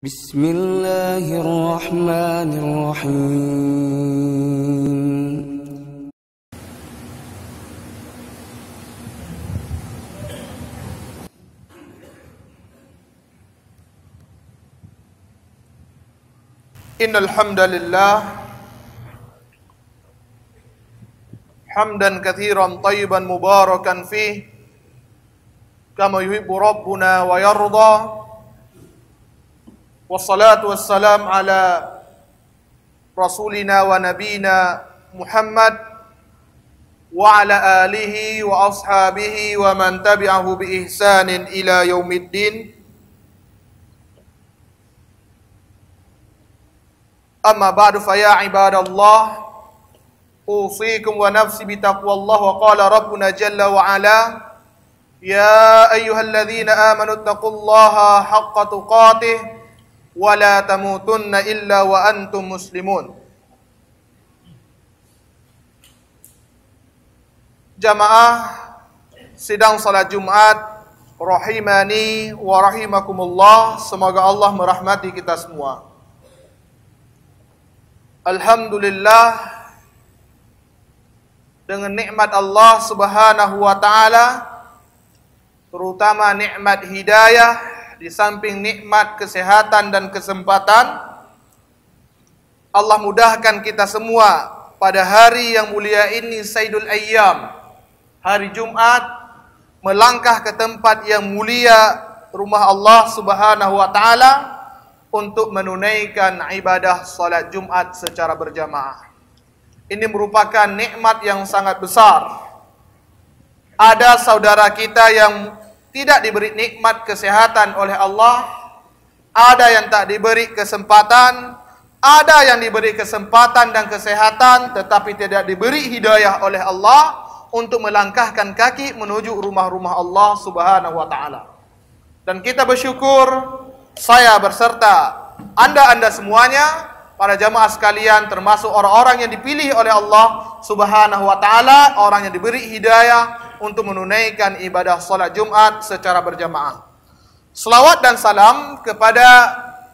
Bismillahirrahmanirrahim. Innal hamdalillah hamdan katsiran thayyiban mubarakan fih kama yuhibbu rabbuna wa yarda. Wassalatu wassalam ala rasulina wa nabina Muhammad wa ala alihi wa ashabihi wa man tabi'ahu bi ihsanin ila yaumiddin. Amma ba'du fa ya ibadallah, usikum wa nafsi bitaqwallah. Wa qala rabbuna jalla wa ala, ya ayyuhalladzina amanu taqullaha haqqa tuqatih wa la tamutunna illa wa antum muslimun. Jamaah sidang salat Jumat rahimani wa rahimakumullah, semoga Allah merahmati kita semua. Alhamdulillah, dengan nikmat Allah Subhanahu wa taala, terutama nikmat hidayah, di samping nikmat kesehatan dan kesempatan, Allah mudahkan kita semua pada hari yang mulia ini, Sayyidul Ayyam, hari Jumat, melangkah ke tempat yang mulia, rumah Allah Subhanahu wa taala, untuk menunaikan ibadah salat Jumat secara berjamaah. Ini merupakan nikmat yang sangat besar. Ada saudara kita yang tidak diberi nikmat kesehatan oleh Allah, ada yang tak diberi kesempatan, ada yang diberi kesempatan dan kesehatan tetapi tidak diberi hidayah oleh Allah untuk melangkahkan kaki menuju rumah-rumah Allah Subhanahu wa taala. Dan kita bersyukur, saya berserta Anda semuanya, para jamaah sekalian, termasuk orang-orang yang dipilih oleh Allah Subhanahu wa taala, orang yang diberi hidayah untuk menunaikan ibadah salat Jumat secara berjamaah. Selawat dan salam kepada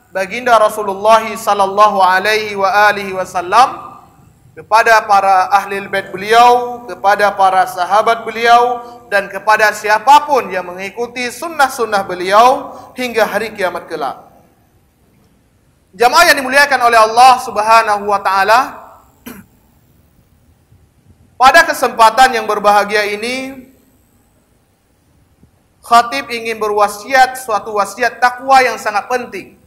baginda Rasulullah sallallahu alaihi wa alihi wasallam, kepada para ahli bait beliau, kepada para sahabat beliau, dan kepada siapapun yang mengikuti sunnah-sunnah beliau hingga hari kiamat kelak. Jamaah yang dimuliakan oleh Allah Subhanahu wa taala, pada kesempatan yang berbahagia ini, khatib ingin berwasiat suatu wasiat takwa yang sangat penting.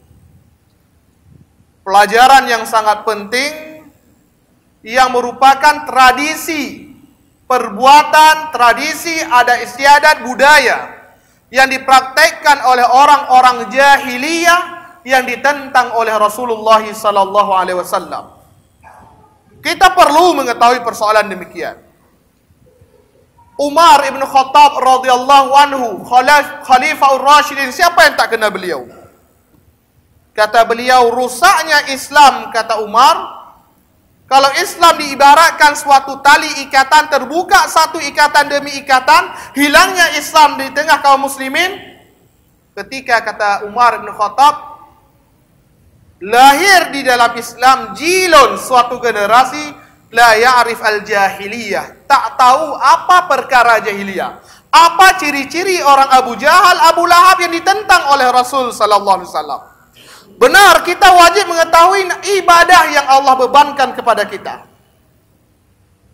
Pelajaran yang sangat penting yang merupakan tradisi, perbuatan, tradisi, adat istiadat, budaya yang dipraktekkan oleh orang-orang jahiliyah yang ditentang oleh Rasulullah sallallahu alaihi wasallam. Kita perlu mengetahui persoalan demikian. Umar ibn Khattab radhiyallahu anhu, Khalifah Ar-Rasyidin, siapa yang tak kenal beliau? Kata beliau, rusaknya Islam, kata Umar, kalau Islam diibaratkan suatu tali ikatan, terbuka satu ikatan demi ikatan, hilangnya Islam di tengah kaum muslimin. Ketika, kata Umar bin Khattab, lahir di dalam Islam jilun, suatu generasi, la ya'rif al-jahiliyah, tak tahu apa perkara jahiliyah, apa ciri-ciri orang Abu Jahal, Abu Lahab yang ditentang oleh Rasul sallallahu alaihi wasallam. Benar, kita wajib mengetahui ibadah yang Allah bebankan kepada kita.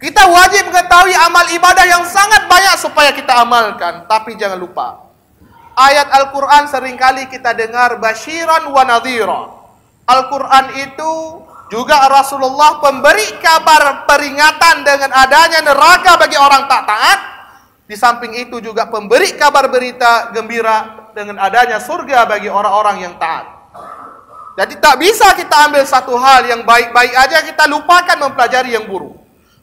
Kita wajib mengetahui amal ibadah yang sangat banyak supaya kita amalkan. Tapi jangan lupa, ayat Al-Quran seringkali kita dengar basyiran wa nadhira. Al-Quran itu juga Rasulullah pemberi kabar peringatan dengan adanya neraka bagi orang tak taat. Di samping itu juga pemberi kabar berita gembira dengan adanya surga bagi orang-orang yang taat. Jadi tak bisa kita ambil satu hal yang baik-baik aja kita lupakan mempelajari yang buruk.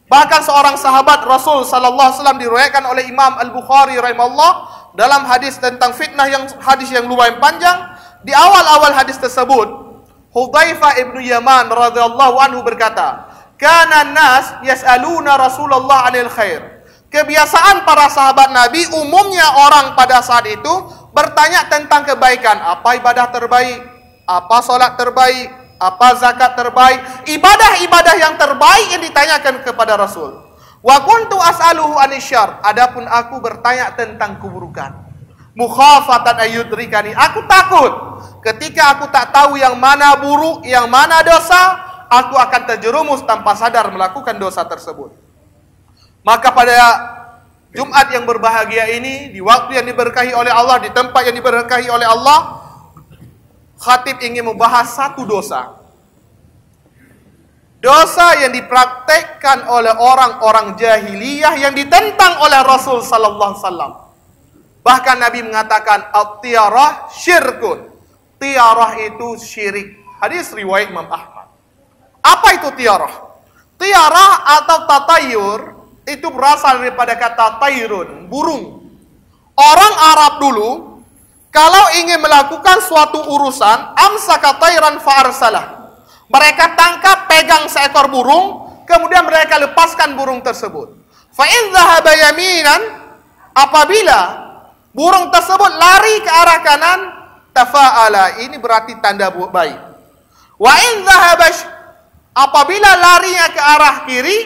Bahkan seorang sahabat Rasul sallallahu alaihi wasallam, diriwayatkan oleh Imam Al-Bukhari rahimahullah dalam hadis tentang fitnah, hadis yang lumayan panjang. Di awal-awal hadis tersebut, Hudzaifah ibnu Yaman radhiyallahu anhu berkata, "Kana an-nas yas'aluna Rasulullah 'anil khair." Kebiasaan para sahabat Nabi, umumnya orang pada saat itu bertanya tentang kebaikan. Apa ibadah terbaik? Apa solat terbaik? Apa zakat terbaik? Ibadah-ibadah yang terbaik yang ditanyakan kepada Rasul. Wa kuntu as'aluhu anisyar. Adapun aku bertanya tentang keburukan. Mukhafatan ayyudrikani. Aku takut ketika aku tak tahu yang mana buruk, yang mana dosa, aku akan terjerumus tanpa sadar melakukan dosa tersebut. Maka pada Jumat yang berbahagia ini, di waktu yang diberkahi oleh Allah, di tempat yang diberkahi oleh Allah, khatib ingin membahas satu dosa. Dosa yang dipraktekkan oleh orang-orang jahiliyah yang ditentang oleh Rasul sallallahu alaihi wasallam. Bahkan Nabi mengatakan at-tiyarah syirkun. Tiyarah itu syirik. Hadis riwayat Imam Ahmad. Apa itu tiyarah? Tiyarah atau tatayur itu berasal daripada kata tayrun, burung. Orang Arab dulu kalau ingin melakukan suatu urusan, amsaka tayran fa'arsalah. Mereka tangkap, pegang seekor burung, kemudian mereka lepaskan burung tersebut. Fa in dhahaba yaminan, apabila burung tersebut lari ke arah kanan, tafa'ala, ini berarti tanda baik. Wa in dhahaba, apabila larinya ke arah kiri,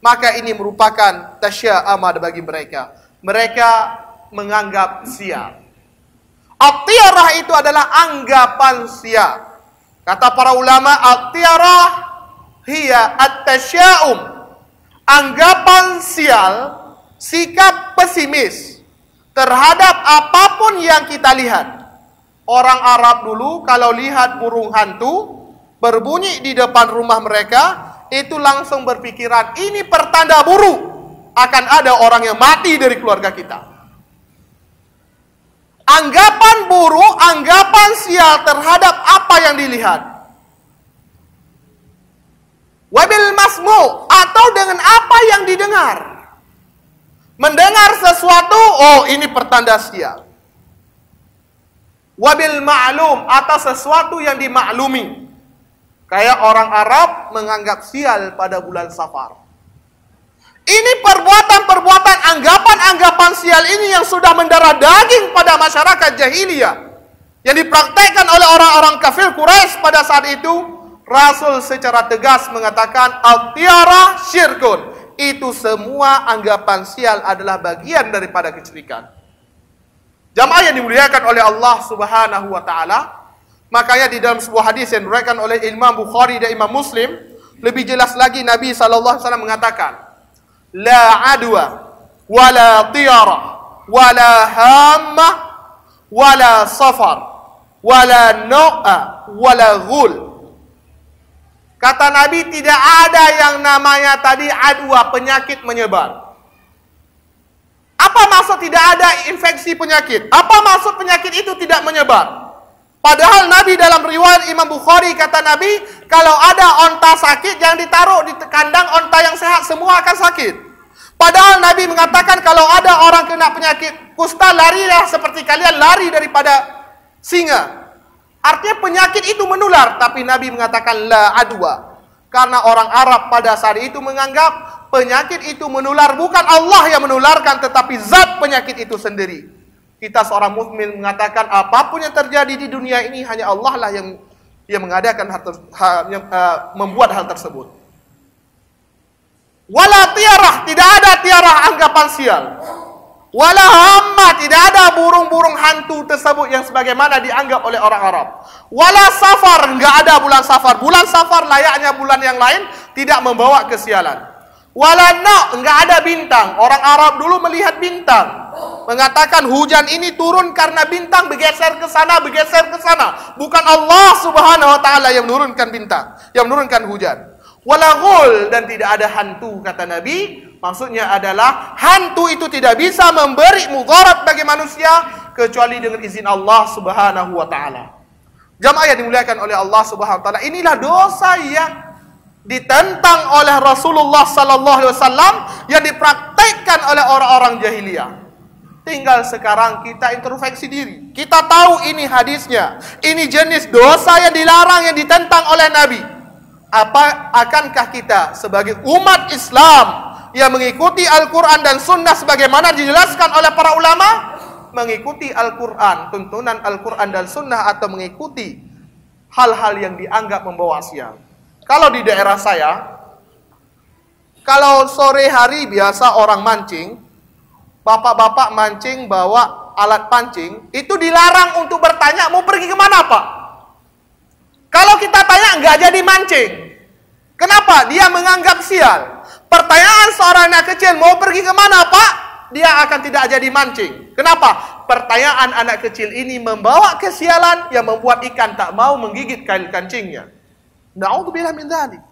maka ini merupakan tasya'ama bagi mereka. Mereka menganggap sial. At-tiyarah itu adalah anggapan sial. Kata para ulama, at-tiyarah hiya at-tasya'um. Anggapan sial, sikap pesimis terhadap apapun yang kita lihat. Orang Arab dulu kalau lihat burung hantu berbunyi di depan rumah mereka, itu langsung berpikiran, ini pertanda buruk akan ada orang yang mati dari keluarga kita. Anggapan buruk, anggapan sial terhadap apa yang dilihat. Wabil masmu, atau dengan apa yang didengar. Mendengar sesuatu, oh ini pertanda sial. Wabil ma'lum, atau sesuatu yang dimaklumi. Kayak orang Arab menganggap sial pada bulan Safar. Ini perbuatan-perbuatan, anggapan-anggapan sial ini yang sudah mendarah daging pada masyarakat jahiliyah. Yang dipraktekkan oleh orang-orang kafir Quraisy pada saat itu. Rasul secara tegas mengatakan, al-tiyarah syirkun. Itu semua anggapan sial adalah bagian daripada kesyirikan. Jamaah yang dimuliakan oleh Allah subhanahu wa ta'ala. Makanya di dalam sebuah hadis yang diriwayatkan oleh Imam Bukhari dan Imam Muslim, lebih jelas lagi Nabi SAW mengatakan, la adwa, wala tiyara, wala hamma, wala safar, wala no'a, wala ghul. Kata Nabi, tidak ada yang namanya tadi adwa, penyakit menyebar. Apa maksud tidak ada infeksi penyakit? Apa maksud penyakit itu tidak menyebar? Padahal Nabi dalam riwayat Imam Bukhari kata Nabi, kalau ada onta sakit jangan ditaruh di kandang onta yang sehat, semua akan sakit. Padahal Nabi mengatakan kalau ada orang kena penyakit kusta, larilah seperti kalian lari daripada singa. Artinya penyakit itu menular, tapi Nabi mengatakan la adwa. Karena orang Arab pada saat itu menganggap penyakit itu menular, bukan Allah yang menularkan, tetapi zat penyakit itu sendiri. Kita seorang mukmin mengatakan apapun yang terjadi di dunia ini hanya Allah lah yang mengadakan membuat hal tersebut. Wala tiarah, tidak ada tiarah anggapan sial. Wala hamma, tidak ada burung-burung hantu tersebut yang sebagaimana dianggap oleh orang Arab. Wala safar, enggak ada bulan safar. Bulan safar layaknya bulan yang lain, tidak membawa kesialan. Wala na, enggak ada bintang. Orang Arab dulu melihat bintang, mengatakan hujan ini turun karena bintang bergeser ke sana, bergeser ke sana. Bukan Allah subhanahu wa ta'ala yang menurunkan bintang, yang menurunkan hujan. Wala ghul, dan tidak ada hantu, kata Nabi. Maksudnya adalah hantu itu tidak bisa memberi mudarat bagi manusia kecuali dengan izin Allah subhanahu wa ta'ala. Jamaah yang dimuliakan oleh Allah subhanahu wa ta'ala, inilah dosa yang ditentang oleh Rasulullah sallallahu alaihi wasallam, yang dipraktekkan oleh orang-orang jahiliyah. Tinggal sekarang kita introspeksi diri. Kita tahu ini hadisnya, ini jenis dosa yang dilarang, yang ditentang oleh Nabi. Akankah kita sebagai umat Islam yang mengikuti Al-Quran dan Sunnah sebagaimana dijelaskan oleh para ulama, mengikuti Al-Quran, tuntunan Al-Quran dan Sunnah, atau mengikuti hal-hal yang dianggap membawa sial. Kalau di daerah saya, kalau sore hari biasa orang mancing, bapak-bapak mancing bawa alat pancing, itu dilarang untuk bertanya mau pergi kemana Pak. Kalau kita tanya nggak jadi mancing. Kenapa? Dia menganggap sial. Pertanyaan seorang anak kecil mau pergi kemana Pak, dia akan tidak jadi mancing. Kenapa? Pertanyaan anak kecil ini membawa kesialan yang membuat ikan tak mau menggigit kail kancingnya. Na'udzubillah min dzalik.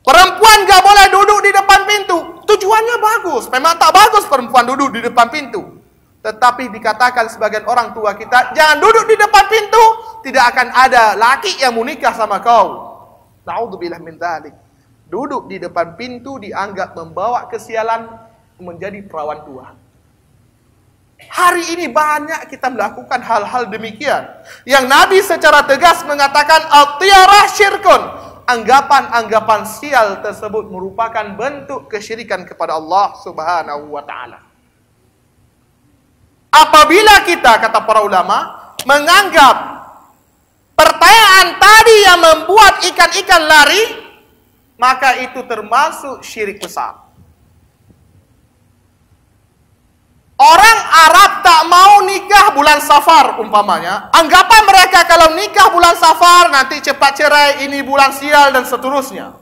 Perempuan gak boleh duduk di depan pintu. Tujuannya bagus. Memang tak bagus perempuan duduk di depan pintu. Tetapi dikatakan sebagian orang tua kita, jangan duduk di depan pintu, tidak akan ada laki yang mau nikah sama kau. Na'udzubillah min dzalik. Duduk di depan pintu dianggap membawa kesialan, menjadi perawan tua. Hari ini banyak kita melakukan hal-hal demikian. Yang Nabi secara tegas mengatakan al-tiyarah syirkun. Anggapan-anggapan sial tersebut merupakan bentuk kesyirikan kepada Allah Subhanahu wa ta'ala. Apabila kita, kata para ulama, menganggap pertanyaan tadi yang membuat ikan-ikan lari, maka itu termasuk syirik besar. Orang Arab tak mau nikah bulan Safar umpamanya. Anggapan mereka kalau nikah bulan Safar nanti cepat cerai, ini bulan sial dan seterusnya.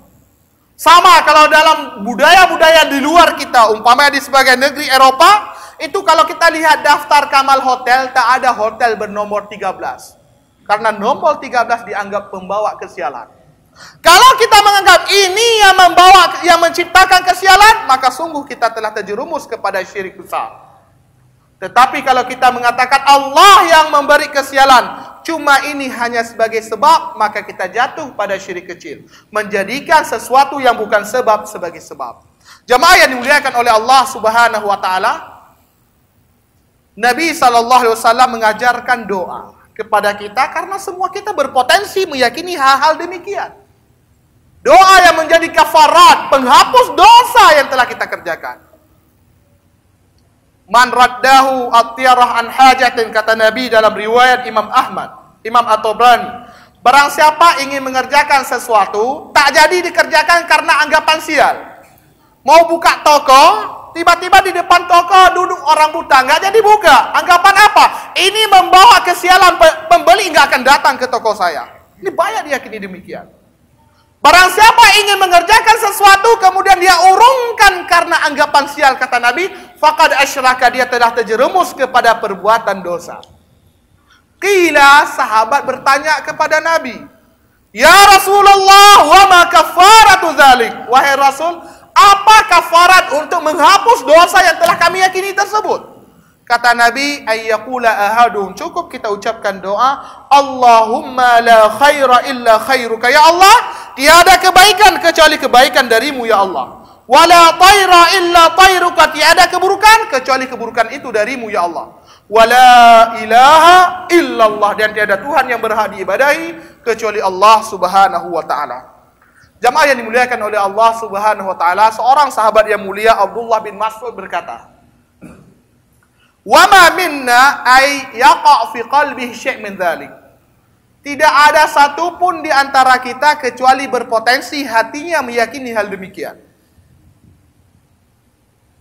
Sama kalau dalam budaya-budaya di luar kita, umpamanya di sebagian negeri Eropa, itu kalau kita lihat daftar kamar hotel, tak ada hotel bernomor 13. Karena nomor 13 dianggap membawa kesialan. Kalau kita menganggap ini yang menciptakan kesialan, maka sungguh kita telah terjerumus kepada syirik besar. Tetapi kalau kita mengatakan Allah yang memberi kesialan, cuma ini hanya sebagai sebab, maka kita jatuh pada syirik kecil. Menjadikan sesuatu yang bukan sebab sebagai sebab. Jamaah yang dimuliakan oleh Allah Subhanahu wa ta'ala, Nabi SAW mengajarkan doa kepada kita karena semua kita berpotensi meyakini hal-hal demikian. Doa yang menjadi kafarat, penghapus dosa yang telah kita kerjakan. Man raddahu at-tiyarah an hajatin, kata Nabi dalam riwayat Imam Ahmad, Imam At-Tabrani. Barang siapa ingin mengerjakan sesuatu, tak jadi dikerjakan karena anggapan sial. Mau buka toko, tiba-tiba di depan toko duduk orang buta, nggak jadi buka. Anggapan apa? Ini membawa kesialan, pembeli nggak akan datang ke toko saya. Ini banyak diyakini demikian. Barang siapa ingin mengerjakan sesuatu kemudian dia urungkan karena anggapan sial, kata Nabi, faqad asyraka, dia telah terjerumus kepada perbuatan dosa. Qila, sahabat bertanya kepada Nabi, ya Rasulullah, wa ma kafaratu dzalik? Wahai Rasul, apa kafarat untuk menghapus dosa yang telah kami yakini tersebut? Kata Nabi, ayyaqula ahadun, cukup kita ucapkan doa, Allahumma la khaira illa khairuka, ya Allah, tiada kebaikan kecuali kebaikan darimu ya Allah. Wala tayra illa tayruka, tiada keburukan kecuali keburukan itu darimu ya Allah. Wala ilaha illallah, dan tiada Tuhan yang berhak diibadahi kecuali Allah Subhanahu wa ta'ala. Jamaah yang dimuliakan oleh Allah Subhanahu wa ta'ala, seorang sahabat yang mulia Abdullah bin Mas'ud berkata, wa ma minna ay yaqa' fi qalbihi syai' min dzalik. Tidak ada satupun di antara kita kecuali berpotensi hatinya meyakini hal demikian.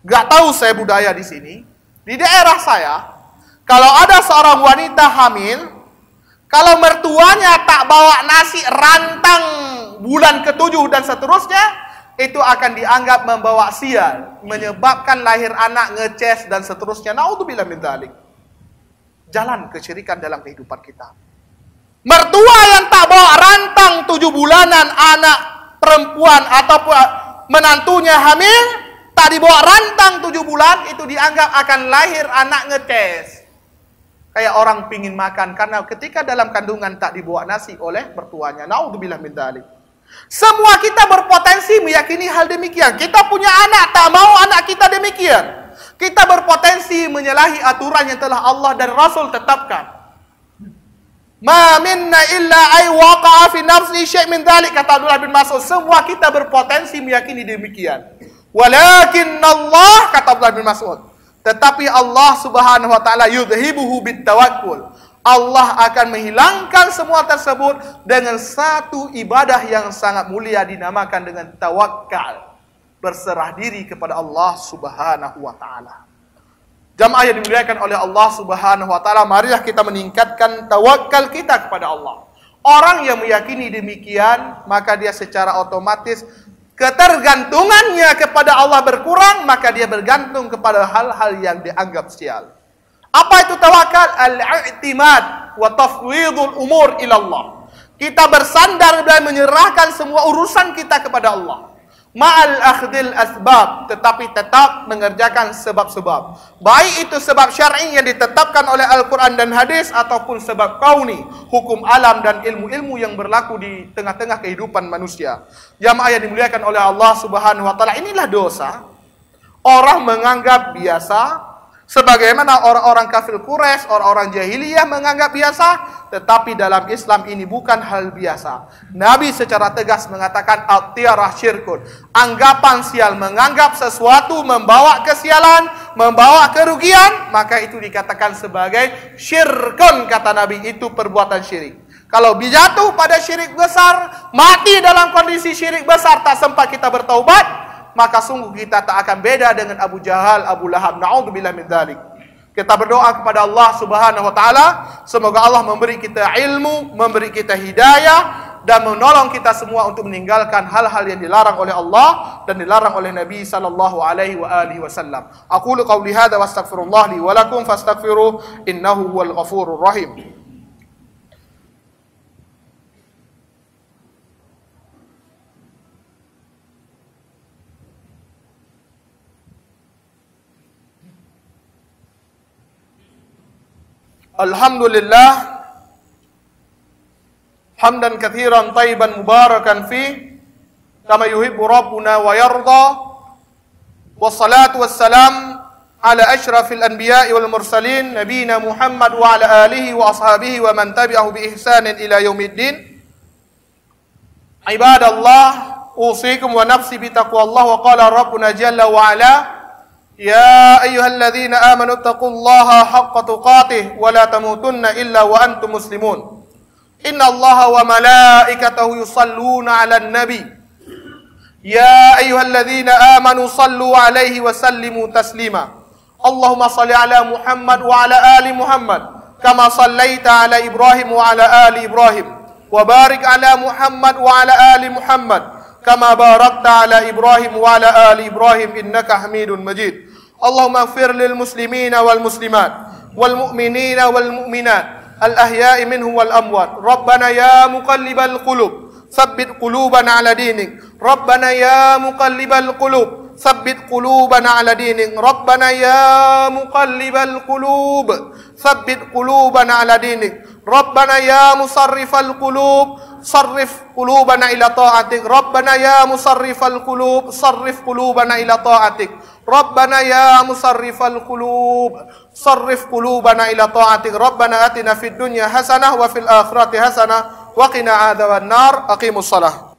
Gak tahu saya budaya di sini. Di daerah saya, kalau ada seorang wanita hamil, kalau mertuanya tak bawa nasi rantang bulan ke-7 dan seterusnya, itu akan dianggap membawa sial, menyebabkan lahir anak ngeces dan seterusnya. Naudzubillah min dzalik. Jalan kesyirikan dalam kehidupan kita. Mertua yang tak bawa rantang 7 bulanan anak perempuan ataupun menantunya hamil, tak dibawa rantang 7 bulan, itu dianggap akan lahir anak ngeces. Kayak orang pingin makan, karena ketika dalam kandungan tak dibawa nasi oleh mertuanya. Naudzubillah min dzalik. Semua kita berpotensi meyakini hal demikian. Kita punya anak, tak mau anak kita demikian. Kita berpotensi menyalahi aturan yang telah Allah dan Rasul tetapkan. Ma minna illa ay waqa'a fi nafsi syai' min dzalik, kata Abdullah bin Mas'ud. Semua kita berpotensi meyakini demikian. Walakin Allah, kata Abdullah bin Mas'ud, tetapi Allah Subhanahu wa ta'ala yudhibuhu bitawakkul. Allah akan menghilangkan semua tersebut dengan satu ibadah yang sangat mulia dinamakan dengan tawakal. Berserah diri kepada Allah Subhanahu wa taala. Jamaah yang dimuliakan oleh Allah Subhanahu wa taala, marilah kita meningkatkan tawakal kita kepada Allah. Orang yang meyakini demikian, maka dia secara otomatis ketergantungannya kepada Allah berkurang, maka dia bergantung kepada hal-hal yang dianggap sial. Apa itu tawakal? Al-i'timad wa tafwidul umur ilallah. Kita bersandar dan menyerahkan semua urusan kita kepada Allah. Ma'al akhdil asbab, tetapi tetap mengerjakan sebab-sebab. Baik itu sebab syar'i yang ditetapkan oleh Al-Quran dan hadis, ataupun sebab kauni, hukum alam dan ilmu-ilmu yang berlaku di tengah-tengah kehidupan manusia. Jamaah yang dimuliakan oleh Allah Subhanahu wa taala, inilah dosa. Orang menganggap biasa, sebagaimana orang-orang kafir Quraisy, orang-orang jahiliyah menganggap biasa, tetapi dalam Islam ini bukan hal biasa. Nabi secara tegas mengatakan at-tiyarah syirkun. Anggapan sial, menganggap sesuatu membawa kesialan, membawa kerugian, maka itu dikatakan sebagai syirkun. Kata Nabi, itu perbuatan syirik. Kalau jatuh pada syirik besar, mati dalam kondisi syirik besar, tak sempat kita bertaubat, maka sungguh kita tak akan beda dengan Abu Jahal, Abu Lahab. Na'udzubillah min dzalik. Kita berdoa kepada Allah Subhanahu wa taala, semoga Allah memberi kita ilmu, memberi kita hidayah, dan menolong kita semua untuk meninggalkan hal-hal yang dilarang oleh Allah dan dilarang oleh Nabi sallallahu alaihi wa alihi wasallam. Aqulu qauli hadza wa astaghfirullah li wa lakum fastaghfiruh innahu huwal ghafurur rahim. Alhamdulillah hamdan katsiran thayyiban mubarakan fi kama yuhibbu rabbuna wa yarda, wassalatu wassalam ala asyrafil anbiya'i wal mursalin nabiyina Muhammad wa ala alihi wa ashabihi wa man tabi'ahu bi ihsanin ila yaumiddin. Ibadallah, usikum wa nafsi bi taqwallah, wa qala rabbuna jalla wa ala يا أيها الذين آمنوا اتقوا الله حق تقاته ولا تموتن إلا وأنتم مسلمون إن الله وملائكته يصلون على النبي يا أيها الذين آمنوا صلوا عليه وسلموا تسليما اللهم صل على محمد وعلى آل محمد كما صليت على إبراهيم وعلى آل إبراهيم وبارك على محمد وعلى آل محمد كما باركت على إبراهيم وعلى آل إبراهيم إنك حميد مجيد اللهم اغفر للمسلمين والمسلمات والمؤمنين والمؤمنات الأحياء منهم والأموات ربنا يا مقلب القلوب ثبت قلوبنا على دينك ربنا يا مقلب القلوب ثبت قلوبنا على دينك ربنا يا مقلب القلوب ثبت قلوبنا على دينك ربنا يا مصرف القلوب صرف قلوبنا إلى طاعتك ربنا يا مصرف القلوب صرف قلوبنا إلى طاعتك ربنا يا مصرف القلوب صرف قلوبنا إلى طاعتك ربنا آتنا في الدنيا حسنة وفي الآخرة حسنة وقنا عذاب النار أقيموا الصلاة.